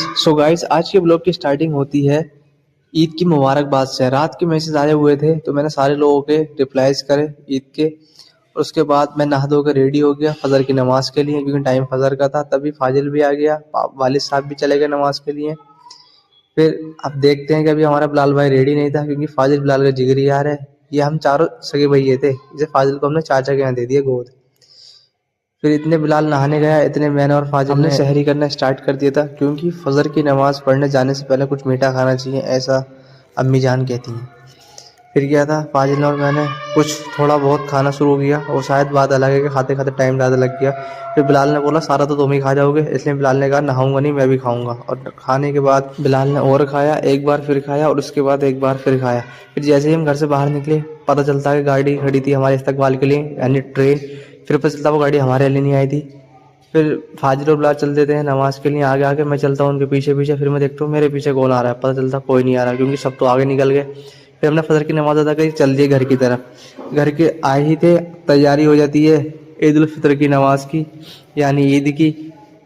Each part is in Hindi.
सो गाइस, आज के ब्लॉग की स्टार्टिंग होती है ईद की मुबारकबाद से। रात के मैसेज आए हुए थे तो मैंने सारे लोगों के रिप्लाईज करे ईद के। और उसके बाद मैं नहा धो कर रेडी हो गया फजर की नमाज के लिए, क्योंकि टाइम फजर का था। तभी फाजिल भी आ गया, वालिद साहब भी चले गए नमाज के लिए। फिर अब देखते हैं कि अभी हमारा बिलाल भाई रेडी नहीं था, क्योंकि फाजिल बिलाल का जिगरी यार है। ये हम चारों सगे भैये थे, इसे फाजिल को हमने चाचा के यहाँ दे दिया गोद। फिर इतने बिलाल नहाने गया, इतने मैंने और फाजिल ने सहरी करना स्टार्ट कर दिया था, क्योंकि फजर की नमाज पढ़ने जाने से पहले कुछ मीठा खाना चाहिए, ऐसा अम्मी जान कहती हैं। फिर क्या था, फाजिल और मैंने कुछ थोड़ा बहुत खाना शुरू किया, और शायद बात अलग है कि खाते खाते टाइम ज़्यादा लग गया। फिर बिलाल ने बोला सारा तो तुम ही खा जाओगे, इसलिए बिलाल ने कहा नहाऊंगा नहीं, मैं भी खाऊंगा। और खाने के बाद बिलाल ने और खाया, एक बार फिर खाया, और उसके बाद एक बार फिर खाया। फिर जैसे ही हम घर से बाहर निकले, पता चलता है कि गाड़ी खड़ी थी हमारे इस्तकबाल के लिए, यानी ट्रेन। फिर पता चलता वो गाड़ी हमारे लिए नहीं आई थी। फिर फाजिल और बिलाल चल देते हैं नमाज के लिए आगे आगे, मैं चलता हूँ उनके पीछे पीछे। फिर मैं देखता हूँ मेरे पीछे कौन आ रहा है, पता चलता कोई नहीं आ रहा, क्योंकि सब तो आगे निकल गए। फिर हमने फजर की नमाज अदा करी, चल दिए घर की तरफ। घर के आए ही थे, तैयारी हो जाती है ईद उल फितर की नमाज की, यानी ईद की।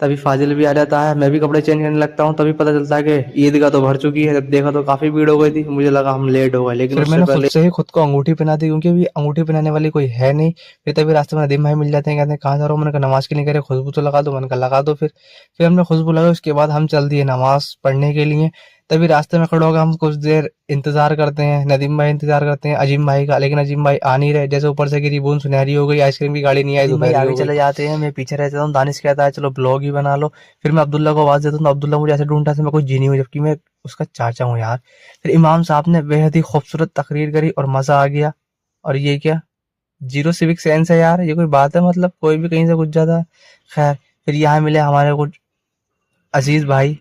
तभी फाजिल भी आ जाता है, मैं भी कपड़े चेंज करने लगता हूँ। तभी पता चलता है कि ईद का तो भर चुकी है। जब देखा तो काफ़ी भीड़ हो गई थी, मुझे लगा हम लेट हो गए, लेकिन फिर मैंने खुद से ही खुद को अंगूठी पहना दी, क्योंकि अभी अंगूठी पहनाने वाली कोई है नहीं। फिर तभी रास्ते में नदीम भाई मिल जाते हैं, कहते हैं कहाँ जा रहे हो। मैंने कहा नमाज के लिए, कह रहे खुशबू तो लगा दो। मैंने कहा लगा दो। फिर हमने खुशबू लगाई, उसके बाद हम चल दिए नमाज पढ़ने के लिए। तभी रास्ते में खड़े होकर हम कुछ देर इंतजार करते हैं, नदीम भाई इंतजार करते हैं अजीम भाई का, लेकिन अजीम भाई आ नहीं रहे। जैसे ऊपर से गिरी बूंद सुनहरी हो गई, आइसक्रीम की गाड़ी नहीं आई, अजीम भाई आगे चले जाते हैं, मैं पीछे रह जाता हूँ। दानिश कहता है चलो ब्लॉग ही बना लो। फिर मैं अब्दुल्ला को आवाज देता हूँ, तो अब्दुल्ला मुझे ऐसे ढूंढता है मैं कोई जीनी हूँ, जबकि मैं उसका चाचा हूँ यार। फिर इमाम साहब ने बेहद ही खूबसूरत तकरीर करी और मजा आ गया। और ये क्या जीरो सिविक सेंस है यार, ये कोई बात है? मतलब कोई भी कहीं से कुछ जाता है। खैर, फिर यहाँ मिले हमारे कुछ अजीज भाई।